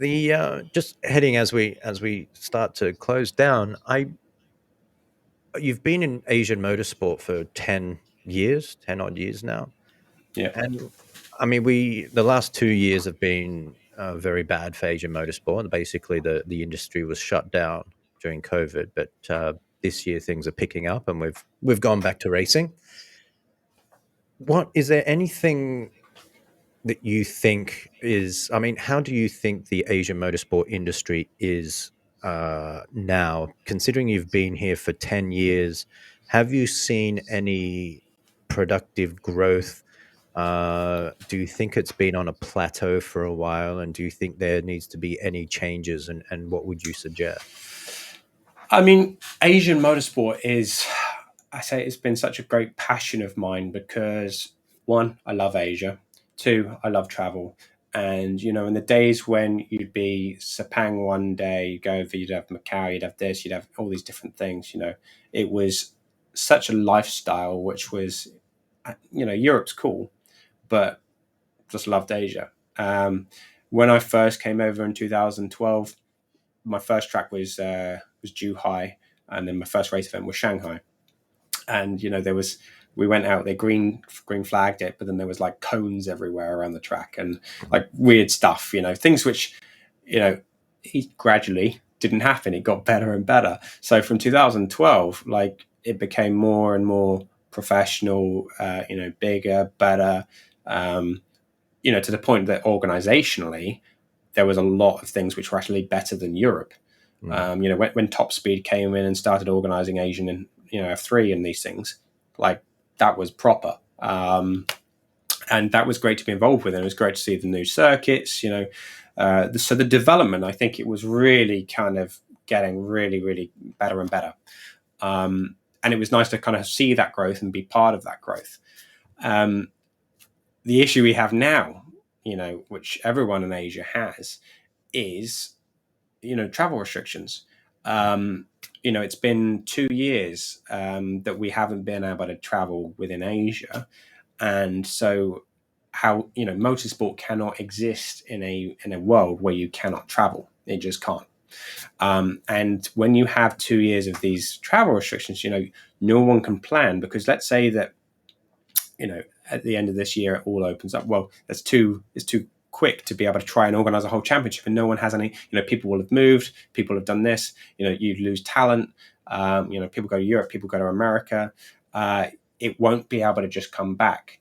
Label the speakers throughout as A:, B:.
A: The just heading as we start to close down. I You've been in Asian motorsport for 10 years, 10 odd years now,
B: Yeah.
A: and I mean, we the last 2 years have been very bad for Asian motorsport. Basically, the industry was shut down during COVID, but this year things are picking up, and we've gone back to racing. What is there anything that you think is, I mean, how do you think the Asian motorsport industry is now, considering you've been here for 10 years? Have you seen any productive growth? Do you think it's been on a plateau for a while? And do you think there needs to be any changes? And what would you suggest?
B: I mean, Asian motorsport is, I say it's been such a great passion of mine because one, I love Asia. Two, I love travel. And, in the days when you'd be Sepang one day, you go over, you'd have Macau, you'd have this, you'd have all these different things, it was such a lifestyle, which was, Europe's cool, but just loved Asia. When I first came over in 2012, my first track was Zhuhai, and then my first race event was Shanghai. And there was we went out, they green flagged it, but then there was like cones everywhere around the track and like weird stuff, things which you know he gradually didn't happen. It got better and better. So from 2012, like it became more and more professional, bigger, better. Um, to the point that organizationally, there was a lot of things which were actually better than Europe.
A: Mm.
B: When Top Speed came in and started organizing Asian and F3 and these things, like that was proper. And that was great to be involved with, and it was great to see the new circuits. So the development, I think it was really kind of getting really, really better and better. And it was nice to kind of see that growth and be part of that growth. Um, the issue we have now, which everyone in Asia has, is travel restrictions. It's been 2 years that we haven't been able to travel within Asia, and so how motorsport cannot exist in a world where you cannot travel. It just can't. And when you have 2 years of these travel restrictions, no one can plan, because let's say that at the end of this year it all opens up. Well, it's too quick to be able to try and organize a whole championship, and no one has any. People will have moved, people have done this. You lose talent. People go to Europe, people go to America. It won't be able to just come back.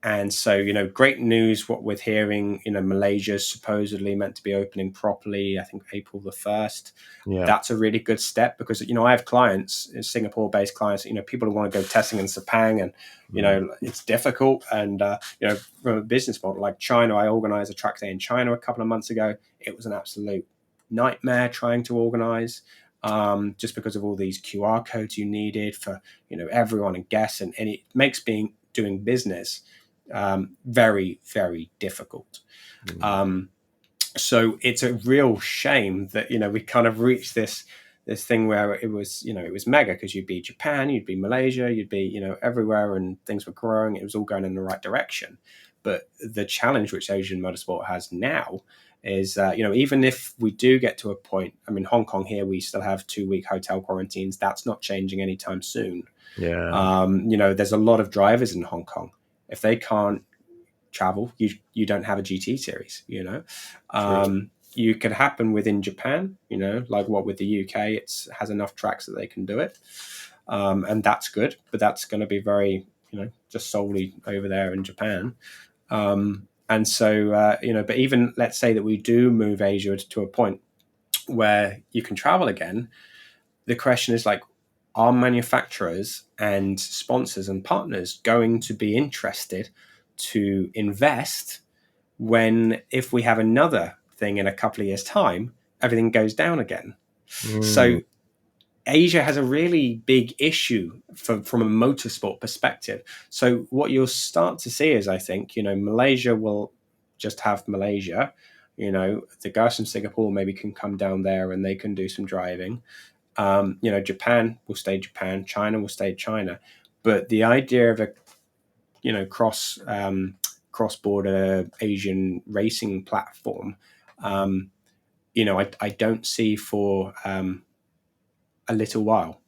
B: And so, great news. What we're hearing, Malaysia's supposedly meant to be opening properly, I think April the 1st.
A: Yeah.
B: That's a really good step, because, I have clients, Singapore-based clients, people who want to go testing in Sepang, and, it's difficult. And, from a business model, like China, I organized a track day in China a couple of months ago. It was an absolute nightmare trying to organize, just because of all these QR codes you needed for, everyone and guests. And it makes doing business very, very difficult. So it's a real shame that we kind of reached this thing where it was mega, because you'd be Japan, you'd be Malaysia, you'd be everywhere, and things were growing. It was all going in the right direction. But the challenge which Asian motorsport has now is even if we do get to a point, I mean, Hong Kong here, we still have 2-week hotel quarantines. That's not changing anytime soon.
A: Yeah.
B: There's a lot of drivers in Hong Kong. If they can't travel, you don't have a GT series. You could happen within Japan. Like what with the UK, it has enough tracks that they can do it, and that's good. But that's going to be very just solely over there in Japan. And so but even let's say that we do move Asia to a point where you can travel again. The question is, like, are manufacturers and sponsors and partners going to be interested to invest when, if we have another thing in a couple of years' time, everything goes down again? So Asia has a really big issue from a motorsport perspective. So what you'll start to see is, I think, Malaysia will just have Malaysia. The guys from Singapore maybe can come down there and they can do some driving. Japan will stay Japan, China will stay China. But the idea of a cross border Asian racing platform I don't see for a little while,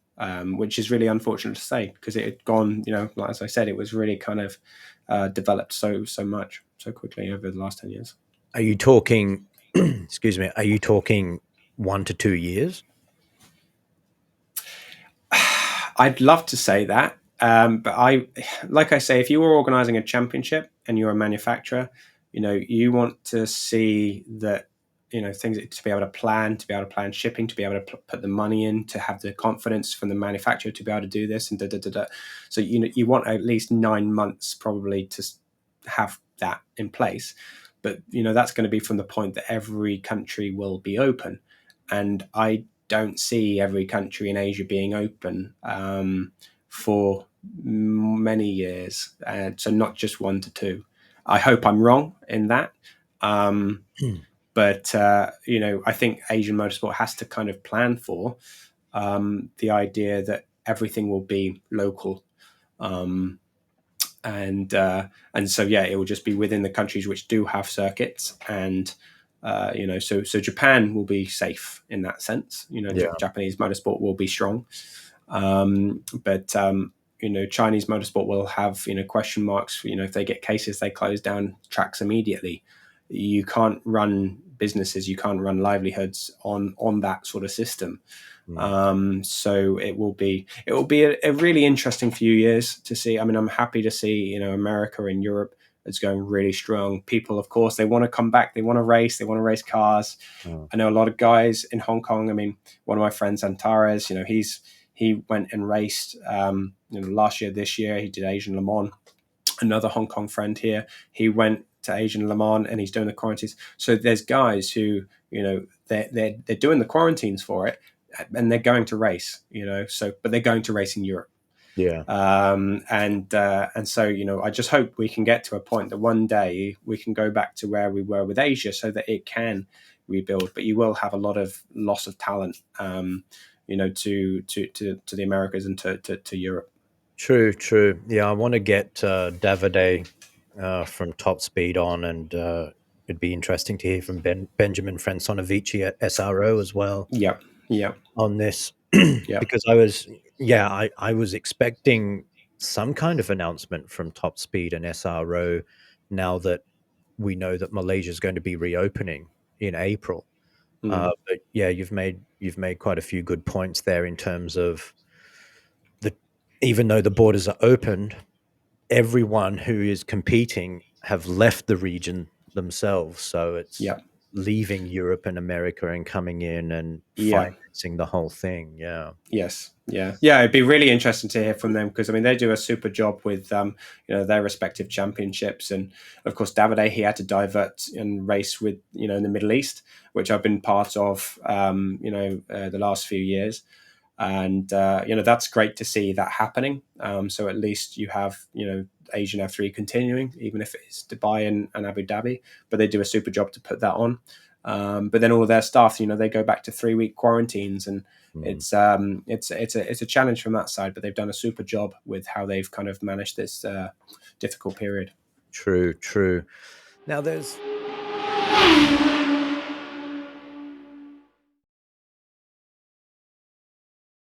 B: which is really unfortunate to say because it had gone, like as I said, it was really kind of developed so much so quickly over the last 10 years.
A: Are you talking, excuse me, are you talking 1 to 2 years?
B: I'd love to say that, but like I say, if you were organising a championship and you're a manufacturer, you want to see that things to be able to plan shipping, to be able to put the money in, to have the confidence from the manufacturer to be able to do this, and da da da da. So you want at least 9 months probably to have that in place, but that's going to be from the point that every country will be open, and I don't see every country in Asia being open for many years. So not just 1 to 2. I hope I'm wrong in that. But I think Asian motorsport has to kind of plan for the idea that everything will be local. And so it will just be within the countries which do have circuits, and so Japan will be safe in that sense.
A: Yeah.
B: Japanese motorsport will be strong, but Chinese motorsport will have question marks. If they get cases, they close down tracks immediately. You can't run businesses, you can't run livelihoods on that sort of system. So it will be a really interesting few years to see. I mean, I'm happy to see America and Europe is going really strong. People, of course, they want to come back. They want to race. They want to race cars. I know a lot of guys in Hong Kong. I mean, one of my friends, Antares, he went and raced last year, this year. He did Asian Le Mans. Another Hong Kong friend here, he went to Asian Le Mans and he's doing the quarantines. So there's guys who, they're doing the quarantines for it, and they're going to race, but they're going to race in Europe.
A: Yeah.
B: And so, I just hope we can get to a point that one day we can go back to where we were with Asia so that it can rebuild. But you will have a lot of loss of talent, to the Americas and to Europe.
A: True. Yeah, I want to get Davide from Top Speed on, and it'd be interesting to hear from Benjamin Fransonovici at SRO as well
B: Yep.
A: on this,
B: Yep.
A: because I was expecting some kind of announcement from Top Speed and SRO now that we know that Malaysia is going to be reopening in April. But yeah, you've made quite a few good points there in terms of even though the borders are opened, everyone who is competing have left the region themselves. So it's
B: Yep.
A: leaving Europe and America and coming in and
B: Yeah.
A: financing the whole thing. Yeah.
B: Yes. Yeah. It'd be really interesting to hear from them because I mean they do a super job with their respective championships, and of course Davide, he had to divert and race with in the Middle East, which I've been part of the last few years, and that's great to see that happening. So at least you have Asian F3 continuing, even if it's Dubai and Abu Dhabi, but they do a super job to put that on. But then all of their staff, they go back to 3-week quarantines, and it's a challenge from that side. But they've done a super job with how they've kind of managed this difficult period.
A: True. Now there's